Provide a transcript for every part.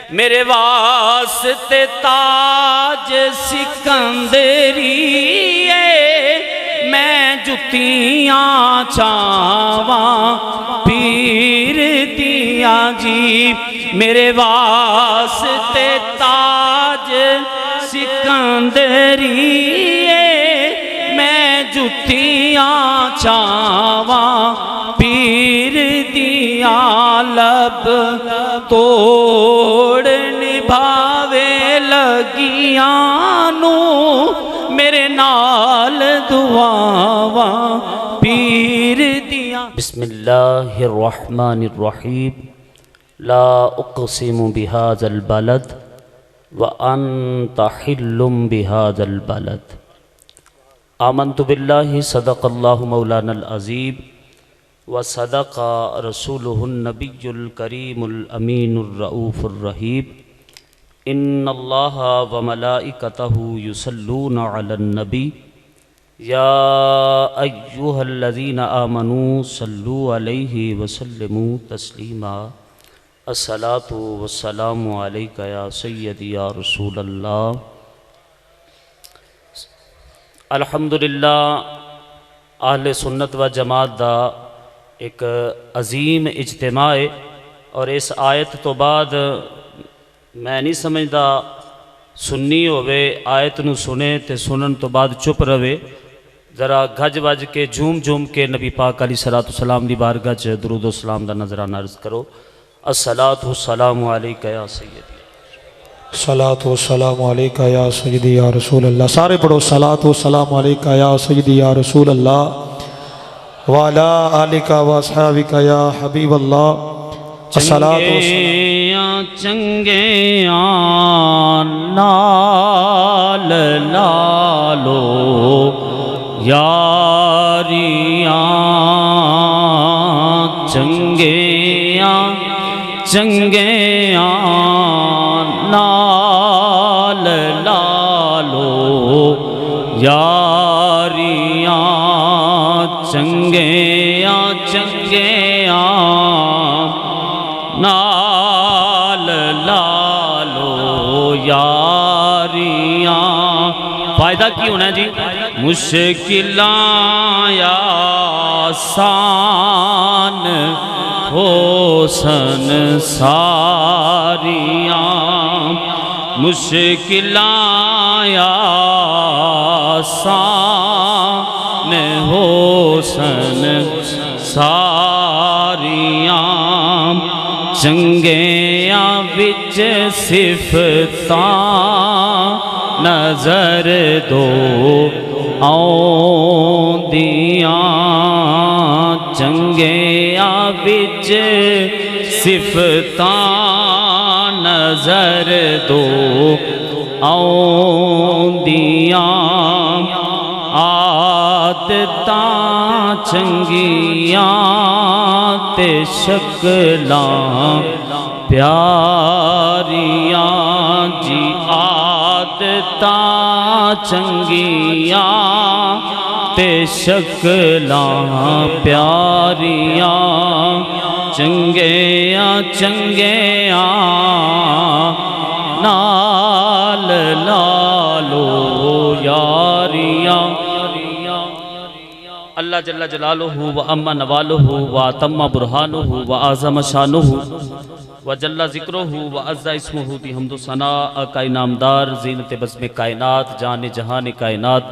मेरे वास्ते ताज सिकंदरी मैं जुतियां चावा पीर दिया जी। मेरे वास्ते ताज सिकंदरी मैं जुतियां चावा पीर दिया। लब तोड़ निभावे लगियां मेरे नाल दुआवा पीर दिया। बिस्मिल्लाहिर्रहमानिर्रहीम। ला उक़सिमु बिहाज़ल बलद व अन्त हिल्लुम बिहाज़ल बलद। आमन्तु बिल्लाहि सदक़ल्लाहु मौलानल अज़ीम व सदक़ा रसूलुहुन नबियुल करीमुल अमीनुर रऊफ़ुर रहीम। इन्नल्लाहा व मलाइकतहु युसल्लूना अलन नबी या अय्युहल्लज़ीना आमनू सल्लू अलैहि व सल्लिमू तस्लीमा। अस्सलातु वस्सलामु अलैका या सय्यदी या रसूलल्लाह। अल्हम्दुलिल्लाह आहले सुन्नत व जमात दा एक अजीम इज्तिमा है और इस आयत तो बाद मैं नहीं समझदा सुन्नी होवे आयत नू सुने ते सुनन तो बाद चुप रहे। ज़रा गज वज के झूम झूम के नबी पाक अलैहिस्सलातु वस्सलाम दी बारगाह च दुरूद व सलाम दा नजराना अर्ज़ करो। अस्सलातु वस्सलामु अलैका या सय्यदी। सलातु वस्सलामु अलैका या सय्यदी या रसूल अल्लाह। सारे पढ़ो सलातु वस्सलामु अलैका या सय्यदी या रसूल अल्लाह व अला आलिका व अस्हाबिका या हबीब अल्लाह। अस्सलातु चंगे नाल लालो यारियां चंगे चंगे नाल लालो यारियां चंगे चंगे नाल लालो यारियां। फायदा की होना जी? मुश्किलां आसान हो संसारियां मुश्किलां आसान हो संसारियां चंगियां विच सिफतां नजर दो आउंदियां चंगियां विच सिफतां नजर दो आउंदियां आदतां चंगियां ते शकलां प्यारियां जी। आदतां चंगियां ते शकलां प्यारियां चंगियां चंगियां नाल लालो यारियां। अल्लाह जल्ला जलालुहु व अम्मा नवालुहु व तम्मा बुरहानुहु व आज़म शानुहु व जल्ला ज़िक्रुहु व अज़्ज़ा इस्मुहु दी हम्दो सना का इनामदार ज़ीनत बज़्म कायनात जान जहान कायनात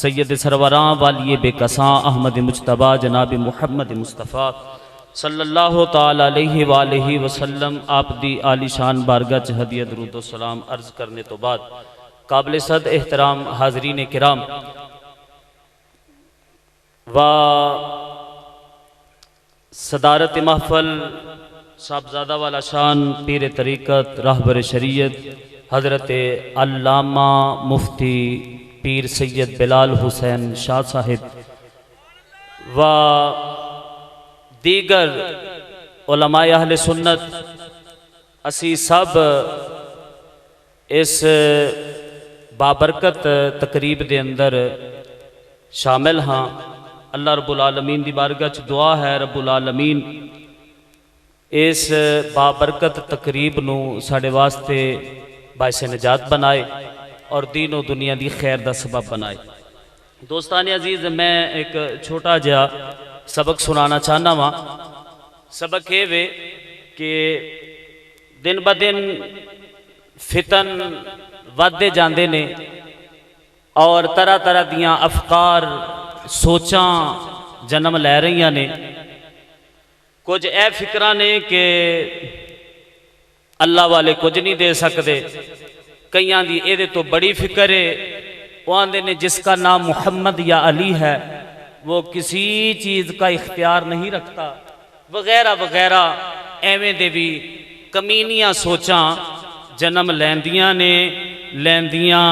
सैयद सरवरां वालिए बेकसां अहमद मुज्तबा जनाब मुहम्मद मुस्तफ़ा सल्लल्लाहु ताला अलैहि व आलिहि वसल्लम आप दी आलिशान बारगाह च हदिया दुरूद व सलाम अर्ज़ करने तो बाद काबिल सद एहतराम हाज़रीन किराम व सदारत महफल साहबजादा वाला शान पीर तरीक़त रहबर शरीयत हज़रत अल्लामा मुफ्ती पीर सैयद बिलाल हुसैन शाह साहिब व दीगर उलमाए अहले सुन्नत असी सब इस बाबरकत तकरीब के अंदर शामिल हाँ। अल्लाह रब्बुल आलमीन दी बारगाह च दुआ है रब्बुल आलमीन इस बाबरकत तकरीब नू साढ़े वास्ते बाइसे निजात बनाए और दीनों दुनिया की खैर का सबब बनाए। दोस्तान अजीज, मैं एक छोटा जहा सबक सुनाना चाहना वा। सबक ये वे कि दिन ब दिन फितन वधदे जांदे ने और तरह तरह दियां अफकार सोचां जन्म लै रही ने। कुछ ए फिक्रां ने कि अल्लाह वाले कुछ नहीं दे सकते, कईयां दी एदे तो बड़ी फिक्र है। वो आंदे ने जिसका नाम मुहम्मद या अली है वो किसी चीज़ का इख्तियार नहीं रखता, वगैरह वगैरह एवें दे भी कमीनियां सोचां जन्म लैंदियां ने, लैंदियां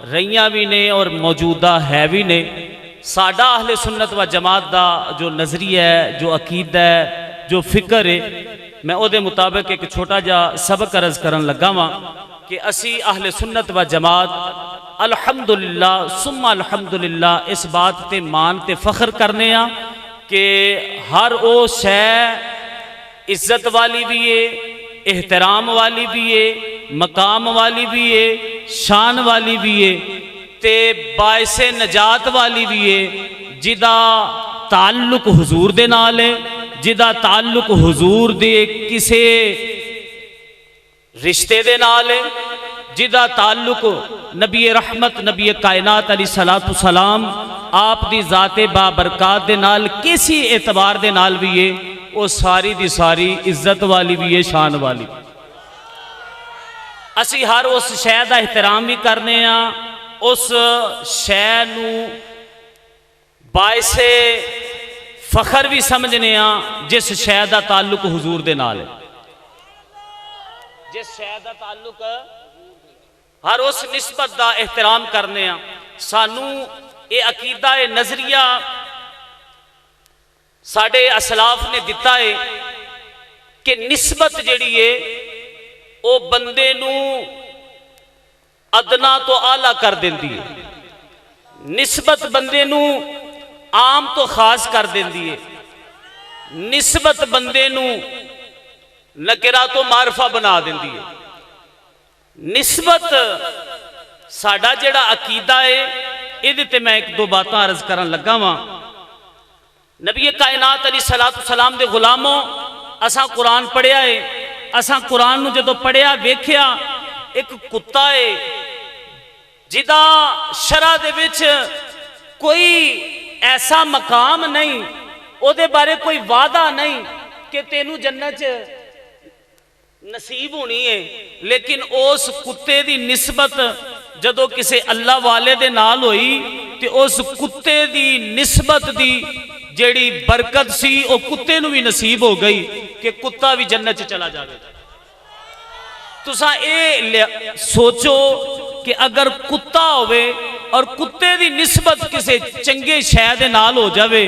रहियां भी ने और मौजूदा है भी ने। साडा अहले सुन्नत व जमात का जो नज़रिया है, जो अकीदा है, जो फिक्र है, मैं उहदे मुताबिक एक छोटा जा सबक अर्ज करन लगा वां कि असी अहले सुन्नत व जमात अल्हम्दुलिल्लाह सुम्मा अल्हम्दुलिल्लाह इस बात ते मान ते फख्र करने आ कि हर वो शै इज्जत वाली भी है, एहतराम वाली भी है, मकाम वाली भी है, शान वाली भी है ते बाइसे नजात वाली भी है, जिदा ताल्लुक हुजूर दे नाल है, जिदा ताल्लुक हुजूर दे किसे रिश्ते दे नाल है, जिदा ताल्लुक नबी रहमत नबी कायनात अली सलातु सलाम आप दी जाते बाबरकात दे नाल किसी एतबार दे नाल भी है, वो सारी दी सारी इज्जत वाली भी है, शान वाली। असी हर उस शै दा एहतराम भी करने आ, उस शै नू बाइसे फखर भी समझने आ जिस शै दा ताल्लुक हुजूर दे नाल है। जिस शै दा ताल्लुक हर उस निस्बत का एहतराम करने आ। सानू ये अकीदा ये नजरिया साडे असलाफ ने दिता है कि निस्बत जिहड़ी है वो बंदे नू अदना तो आला कर देंदी है, निस्बत बंदे नू आम तो खास कर देंदी है, निस्बत बंदे नू नकिरा तो मारफा बना देंदी है। निस्बत साडा जिहड़ा अकीदा है इहदे ते मैं एक दो बातां अर्ज करन लगा वां। नबी कायनात अली सलातु सलाम दे गुलामों, असां कुरान पढ़िया है, असां कुरान नू जदों पढ़िया वेख्या एक कुत्ता है जिदा शरा दे विच कोई ऐसा मकाम नहीं, उहदे बारे कोई वादा नहीं कि तेनू जन्नत च नसीब होनी है, लेकिन उस कुत्ते की निस्बत जदों किसी अल्लाह वाले दे नाल होई तो उस कुत्ते की निस्बत की जिहड़ी बरकत सी वो कुत्ते नू भी नसीब हो गई कि कुत्ता भी जन्नत च चला जाए। तुसां ये सोचो कि अगर कुत्ता होवे और कुत्ते की निस्बत किसी चंगे शै दे नाल हो जाए,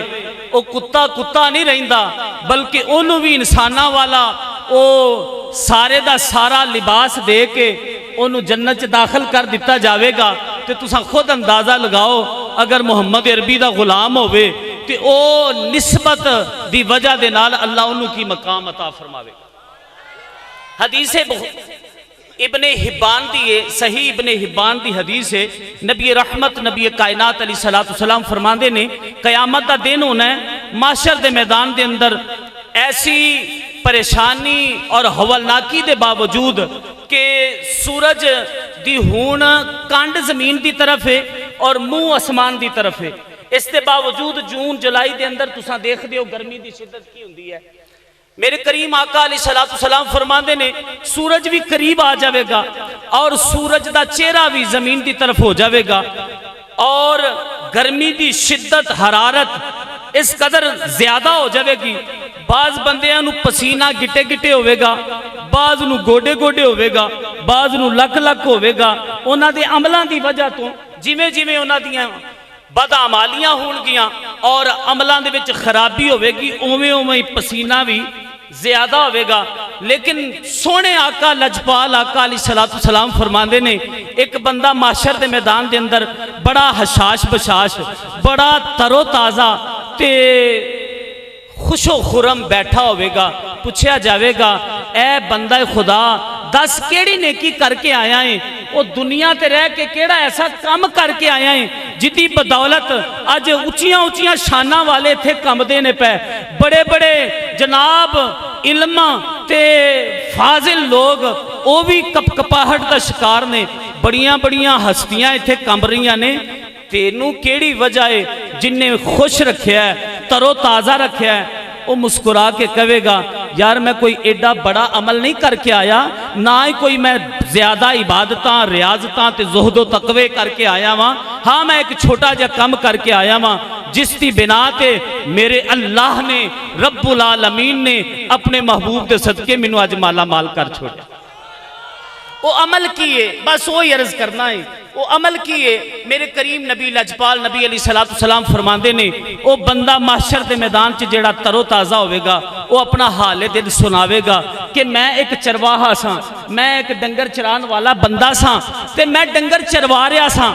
वो कुत्ता कुत्ता नहीं रहिंदा, बल्कि उन्होंने भी इंसाना वाला वो सारे दा सारा लिबास दे के उन्होंने जन्नत च दाखिल कर दिता जाएगा। तो तुसां खुद अंदाज़ा लगाओ अगर मुहम्मद अरबी का गुलाम होवे तो वो निस्बत की वजह दे नाल अल्लाह उन्होंने की मकाम अता फरमावेगा। हदीस इब्ने हिब्बान दी है, सही इब्ने हिब्बान दी हदीस है। नबी रहमत नबी कायनात अली सलातु सलाम फरमाते ने कयामत का दिन होना है, माशर दे मैदान के अंदर ऐसी परेशानी और हवलनाकी के बावजूद कि सूरज दी हूण कंड जमीन की तरफ है और मुंह आसमान की तरफ है, इसके बावजूद जून जुलाई के अंदर तुसां देखदे हो गर्मी की शिद्दत की हुंदी है। मेरे करीम आका अली सलातु सलाम फरमाते ने सूरज भी करीब आ जाएगा और सूरज का चेहरा भी जमीन की तरफ हो जाएगा और गर्मी की शिद्दत हरारत इस कदर ज्यादा हो जाएगी, बाज बंदियां नू पसीना गिटे गिटे होवेगा, बाज नू गोडे गोडे होवेगा, बाज नू लक लक होवेगा। उन्हां दे अमलों की वजह तो जिमें जिमें उन्हां दियां बदअमालियां होणगियां और अमलों दे विच खराबी होवेगी, उवें उवें पसीना भी ज्यादा होवेगा। लेकिन सोने आका लजपाल आका अली सलातु सलाम फरमाते ने एक बंदा माशर के मैदान के अंदर बड़ा हशाश बशाश, बड़ा तरो ताज़ा ते खुशो खुरम बैठा होवेगा पुछया जाएगा, ए बंदा खुदा दस केड़ी नेकी करके आया है, वो दुनिया ते रह के केड़ा ऐसा काम करके आया है जिदी बदौलत अज उचियां उचियां शाना वाले थे कमदे ने पै, बड़े बड़े जनाब इल्म ते फाजिल लोग वो भी कपकपाहट का शिकार ने, बड़ियां बड़ियां हस्तियां इत्थे कम रही ने। तेनू केड़ी वजह है जिन्हें खुश रखिया है, तरो ताज़ा रखिया है, वो मुस्कुरा के कहेगा यार मैं कोई एडा बड़ा अमल नहीं करके आया, ना ही कोई मैं ज्यादा इबादत रियाजत ते ज़ुहदो तकवे करके आया वहाँ। हाँ मैं एक छोटा जा कम करके आया वहाँ जिसकी बिना ते मेरे अल्लाह ने रब्बुल आलमीन ने अपने महबूब के सदके मैनू अज माला माल कर छोड़ा। वो अमल की है, बस वो ही अर्ज करना है, वो अमल की है। मेरे करीम नबी लजपाल नबी अलैहिस्सलाम फरमाते ने, वो बंदा माशर के मैदान च जेड़ा तरो ताज़ा होगा वो अपना हाले दिल सुनावेगा कि मैं एक चरवाहा सा, मैं एक डंगर चरान वाला बंदा सा ते मैं डंगर चरवा रहा सा।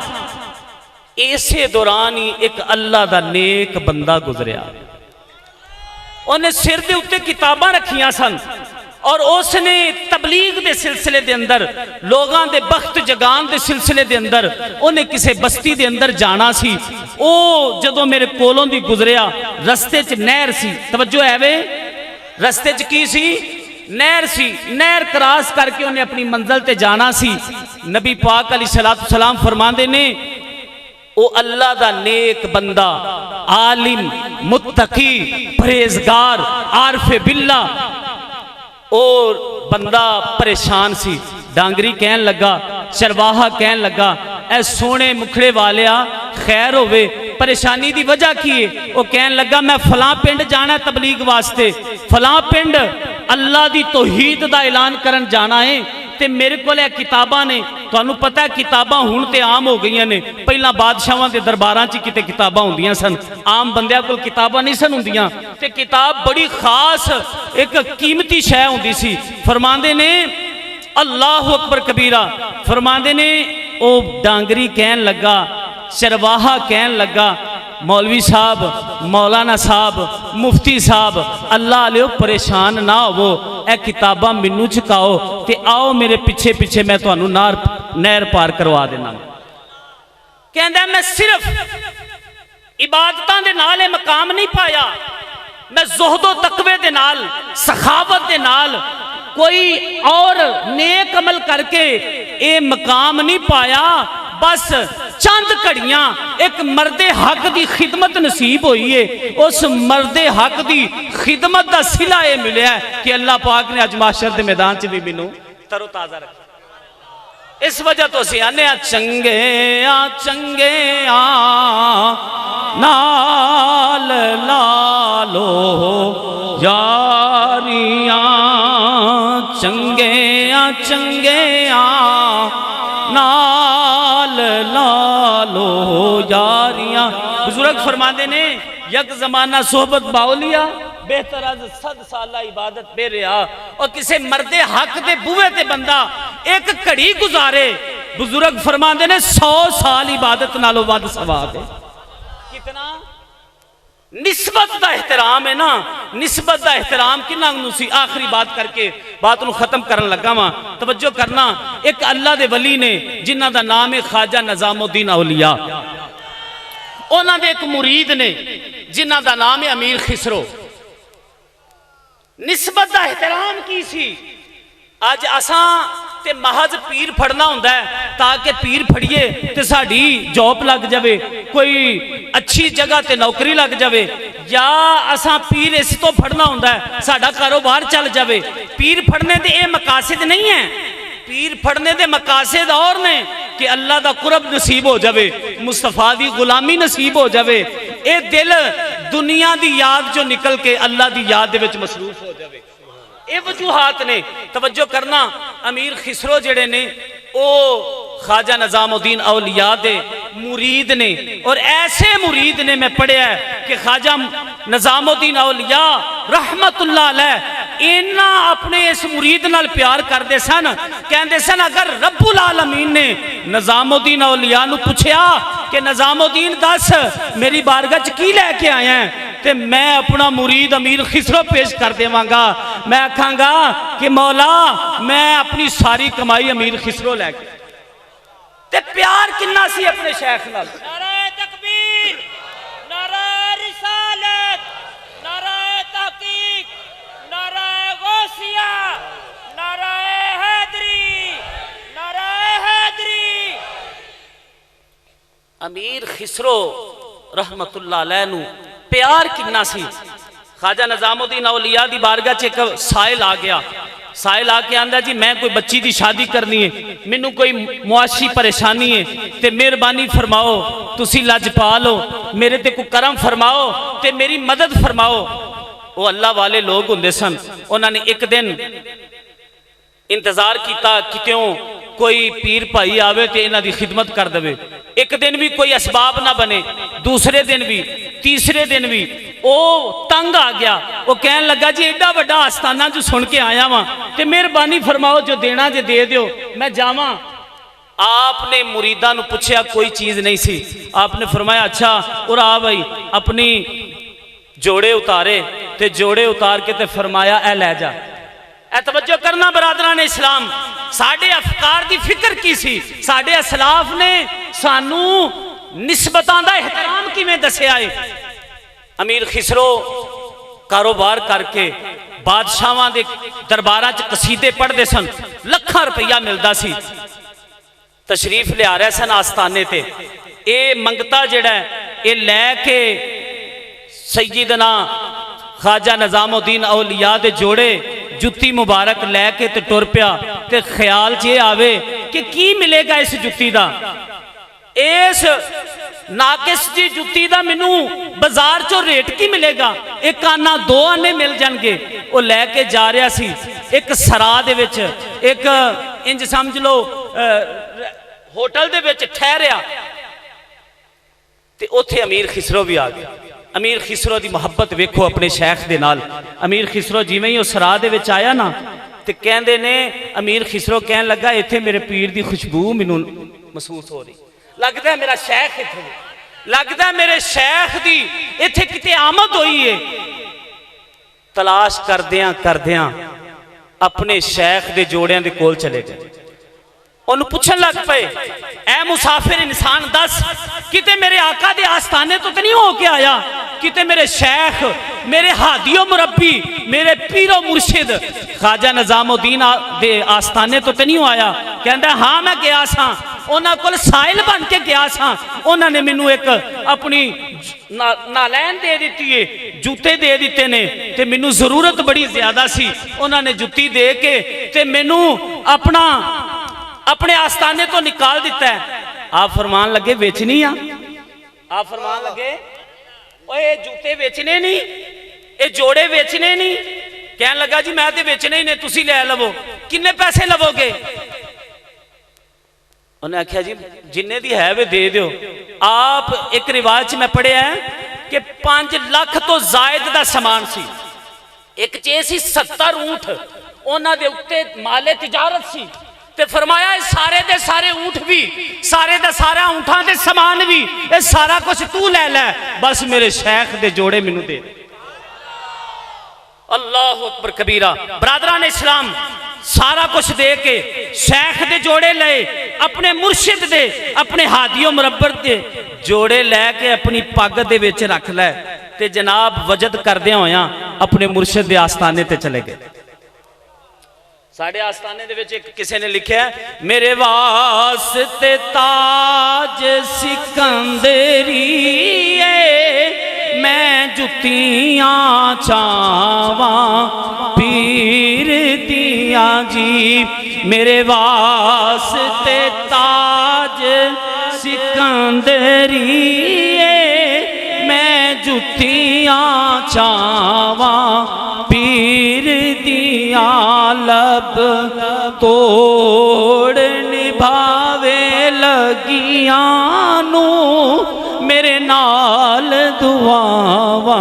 इसे दौरान ही एक अल्लाह दा नेक बंदा गुजरिया, उन्हें सिर के उत्ते किताबां रखियां सन और उसने तबलीग के सिलसिले के अंदर लोगों के बख्त जगान के सिलसिले के अंदर उन्हें किसी बस्ती के अंदर जाना सी। वो जदों मेरे कोलों दी गुजरिया रस्ते च नहर सी, तवज्जो है वे, रस्ते च की सी, नहर सी, नहर क्रॉस करके उन्हें अपनी मंजिल ते जाना सी। नबी पाक अलैहिस्सलाम फरमांदे ने, ओ अल्लाह दा नेक बंदा आलिम मुत्तकी परहेजगार आरफे बिल्ला और बंदा परेशान सी। डांगरी कहन लगा, चरवाहा कहन लगा, ए सोने मुखड़े वालिया खैर होवे, परेशानी की वजह की है? वो कहन लगा मैं फलां पिंड जाना तबलीग वास्ते, फलां पिंड अल्लाह दी तौहीद दा ऐलान करन जाना है ते मेरे को किताबां ने, तुहानू पता है किताबां हुण ते आम हो गई ने, पहला बादशाहां दे दरबारां च किते किताबां हुंदियां सन, आम बंदियां कोल किताबां नहीं सन हुंदियां, ते किताब बड़ी खास एक कीमती शै हुंदी सी। फरमांदे ने अल्लाहु अकबर कबीरा, फरमांदे ने ओ डांगरी कहन लगा, चरवाहा कहन लगा, मौलवी साहब, मौलाना साहब, मुफ्ती साहब, अल्लाह आलियो परेशान ना हो, ए किताबां मैनू चुकाओ ते आओ मेरे पिछे पिछे मैं तुहानू नहर पार करवा देना। कहंदा मैं सिर्फ इबादतां दे नाल ए मकाम नहीं पाया, मैं ज़ुहदो तकवे दे नाल सखावत दे नाल कोई और नेक अमल करके ए मकाम नहीं पाया, बस चंद घड़ियां एक मर्दे हक की खिदमत नसीब हुई है, उस मर्दे हक की खिदमत का सिला यह मिले कि अल्लाह पाक ने अज माशर के मैदान च भी मैनू तरो ताज़ा रखा। इस वजह तो असीं आने चंगे चंगे नाल लालो यारियां, चंगे चंगे नाल लालो यारियां। बुजुर्ग फरमाते ने यक जमाना सोहबत बाउलिया बेहतर अज 100 साला इबादत बेरिया। और किसी मर्दे हक दे बूहे ते बंदा एक घड़ी गुजारे, बुजुर्ग फरमाते ने 100 साल इबादत नालों वध सवाब है। कितना निस्बत का एहतराम है ना, निस्बत का एहतराम किन्ना सी। आखिरी बात करके बात को खत्म करन लगा वा, तवज्जो करना। एक अल्लाह दे वली ने जिन्हां दा नाम है ख्वाजा निजामुद्दीन औलिया, उन्हां दे एक मुरीद ने जिन्हां दा नाम है अमीर खिसरो। निस्बत का एहतराम की सी। अज असां ते महज पीर फड़ना हुंदा है ताकि पीर फड़िए ते साडी जॉब लग जाए, कोई अच्छी जगह ते नौकरी लग जाए, या असां पीर इस तो फड़ना हुंदा है साडा कारोबार चल जाए। पीर फड़ने दे ये मकासद नहीं है, पीर फड़ने दे मकासद और ने कि अल्लाह दा कुरब नसीब हो जाए, मुस्तफा दी गुलामी नसीब हो जाए, ये दिल दुनिया दी याद जो निकल के अल्लाह दी याद दे विच मसरूफ हो जाए। ये वजूहात ने, तवज्जो करना। अमीर खिसरो जेड़े ने ओ ख्वाजा निजामुद्दीन औलिया दे मुरीद ने, और ऐसे मुरीद ने मैं पढ़िया कि ख्वाजा निजामुद्दीन औलिया रहमतुल्लाह अलैह इन्ना अपने इस मुरीद नाल प्यार करते सन, कहते सन अगर रब्बुल आलमीन ने निजामुद्दीन औलिया नू पूछया कि निजामुद्दीन दस मेरी बारगाह च की लैके आया है, तो मैं अपना मुरीद अमीर खिसरो पेश कर देवांगा। मैं आखांगा कि मौला मैं अपनी सारी कमाई अमीर खिसरो लैके। ते प्यार किन्ना सी अपने शेख नाल। नारे तकबीर, नारे रिसालत, नारे तहकीक, नारे गौसिया, नारे हैदरी, नारे हैदरी। अमीर खिसरो रहमतुल्लाह अलैह नू प्यार किन्ना सी। ख्वाजा निजामुद्दीन औलिया दी बारगाह च एक साइल आ गया। साहिल आके आंदा जी मैं कोई बच्ची की शादी करनी है, मैनू कोई मुआशी परेशानी है, तो मेहरबानी फरमाओ तुसी लजपाल हो, मेरे ते कोई करम फरमाओ ते मेरी मदद फरमाओ। वो अल्लाह वाले लोग होंदे सन। उन्होंने एक दिन इंतजार किया कितों कोई पीर भाई आवे तो इन्हां दी खिदमत कर दे। एक दिन भी कोई असबाब ना बने, दूसरे दिन भी, तीसरे दिन भी वो तंग आ गया। वो कहन लगा जी एडा वड्डा आस्थाना जो सुन के आया वहां तो मेहरबानी फरमाओ जो देना जे दे दियो मैं जावां। आपने मुरीदा नू पूछया कोई चीज नहीं सी। आपने फरमाया अच्छा और आ भाई अपनी जोड़े उतारे ते जोड़े उतार के ते फरमाया ए लै जा। ए तवज्जो करना बरादरान इस्लाम, साडे अफकार दी फिक्र की सी, साडे असलाफ ने सानू निस्बतां दा एहतराम किवें दस्सिया है। अमीर खिसरो कारोबार करके बादशाहां दे दरबारां च कसीदे पढ़दे सन, लाखां रुपया मिलदा सी। तशरीफ लिया रहे सन आस्थाने ते। ये मंगता जिहड़ा ये लैके सैयदना ख्वाजा निजामुद्दीन औलिया दे जोड़े जुत्ती मुबारक लैके ते टुर पिया। ते ख्याल च ये आवे कि की मिलेगा इस जुत्ती दा, इस नाकिस जी जुत्ती दा मैनू बाजार चो रेट की मिलेगा, एक आना दो आने मिल जाएंगे। वो लैके जा रहा सी एक सरा दे विच, एक इंज समझ लो होटल दे विच ठहरिया ते उत्थे अमीर खिसरो भी आ गया। अमीर खिसरो की मुहब्बत वेखो अपने शेख दे नाल। अमीर खिसरो जिवें ही उस सराह दे विच आया ना ते कहंदे ने अमीर खिसरो कहन लगा इत्थे मेरे पीर की खुशबू मैनू महसूस हो रही, लगता है मेरा शेख इत्थे, लगता है मेरे शेख की इत्थे किते आमद हुई है। तलाश करदियां करदियां अपने शेख दे जोड़ियां दे कोल चले गए। उन्होंने पूछन लग पे ऐ मुसाफिर इंसान दस किते मेरे आका दे आस्थाने तो नहीं हो के आया, किते मेरे शेख मेरे हादियो मुरब्बी मेरे पीरो मुर्शिद ख्वाजा निजामुद्दीन दे आस्थाने तो नहीं आया। कहता हाँ मैं गया सा, उन्होंने कोल साहिल बन के गया सा। उन्होंने मैनू एक अपनी नालैन दे दी है, जूते दे दिते ने ते मैनू जरूरत बड़ी ज्यादा सी। उन्होंने जुत्ती दे के ते मैनू अपने आस्थाने तो निकाल दिता है। आप फरमान लगे बेचनी आ, आप फरमान लगे ओए जूते बेचने नहीं, ये जोड़े बेचने नहीं। कहन लगा जी मैं तो बेचने ही ने, तुसी ले लवो, किन्ने पैसे लवोगे? उन्हें आख्या जी जिन्ने दी है वे दे दो। आप एक रिवाज मैं पढ़िया है कि 5 लाख तो जायद का समान सी, एक चे सी 70 ऊंट, उन्हां दे उत्ते माले तिजारत सी। ते फरमाया सारे दे सारे ऊंट भी, सारे दे सारा ऊंठां दे समान भी, ये सारा कुछ तू ले लै, बस मेरे शेख दे जोड़े मैनू दे। अल्लाह अकबर कबीरा। बरादरान इस्लाम सारा कुछ दे के शेख दे जोड़े ले, अपने मुर्शिद दे अपने हादियो मुरब्बर दे जोड़े लैके अपनी पग दे विच रख लै ते जनाब वजद करदियां होया अपने मुर्शिद दे आस्थाने ते चले गए। साढ़े आस्थाने दे विच एक किसी ने लिखा मेरे वास्ते ताज सिकंदरी मैं जुतियां चावा पीर दिया जी, मेरे वास्ते ताज सिकंदरी मैं जुतियां चावा पीर दिया लब तोड़ निभावे लगियां नू मेरे नाल दुआवा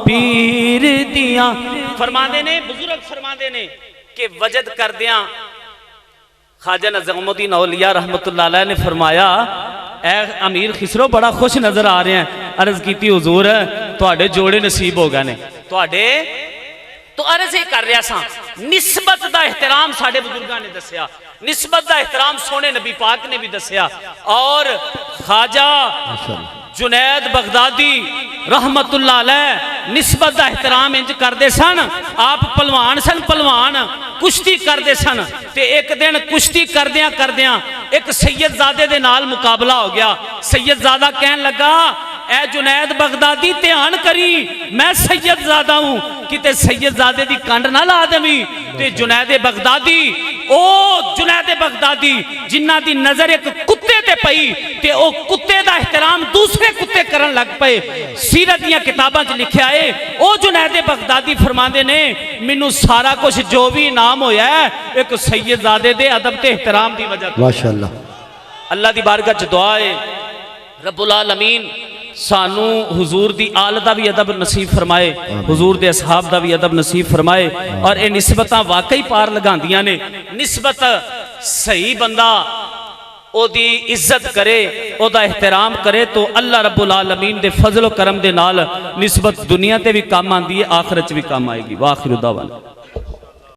पीर दिया। फरमाते ने बुजुर्ग फरमाते ने कि वजद करदियां ख्वाजा निजामुद्दीन औलिया रहमतुल्लाह अलैह ने फरमाया ए अमीर खिसरो बड़ा खुश नजर आ रहे हैं। अर्ज की हुजूर ਤੁਹਾਡੇ ਜੋੜੇ ਨਸੀਬ ਹੋ ਗਏ ਨੇ ਤੁਹਾਡੇ तो अर्ज ही कर रहा सा निस्बत का एहतराम साडे बुजुर्गों ने दसिया निस्बत का एहतराम सोने नबी पाक ने भी दसिया और ख्वाजा जुनैद बगदादी रहमतुल्लाह अलैह निस्बत का एहतराम इंज करते सन आप पहलवान सन पहलवान कुश्ती करते सन ते एक दिन कुश्ती करदियां करदियां एक सैयदजादे दे नाल मुकाबला हो गया सैयदजादा कहन लगा ऐ जुनैद बगदादी ध्यान करी मैं सैयदजादा हूं किते सैयदजादे दी कंड ना ला देवी ते जुनैद बगदादी ओ जुनैद बगदादी जिन्ना दी नजर एक कुत्ते ते पई ते ओ कुत्ते दा एहतराम दूसरे कुत्ते करन लग पे सीरत दी किताबां च लिखिया है ओ जुनैद बगदादी फरमांदे ने मैनू सारा कुछ जो भी इनाम होया है एक सैयदजादे दे अदब ते एहतराम दी वजह माशाअल्लाह अल्लाह दी बारगाह च दुआ है रब्बुल आलमीन सानू हुजूर दी आल दा भी अदब नसीब फरमाए हुजूर दे असहाब दा भी अदब नसीब फरमाए और ये निस्बतां वाकई पार लगांदियां ने निस्बत सही बंदा ओदी इज्जत करे ओदा एहतराम करे तो अल्लाह रब्बुल आलमीन दे फजल व करम दे नाल निस्बत दुनिया ते भी काम आंदी है आखिरत च भी काम आएगी वाखिर दावाना।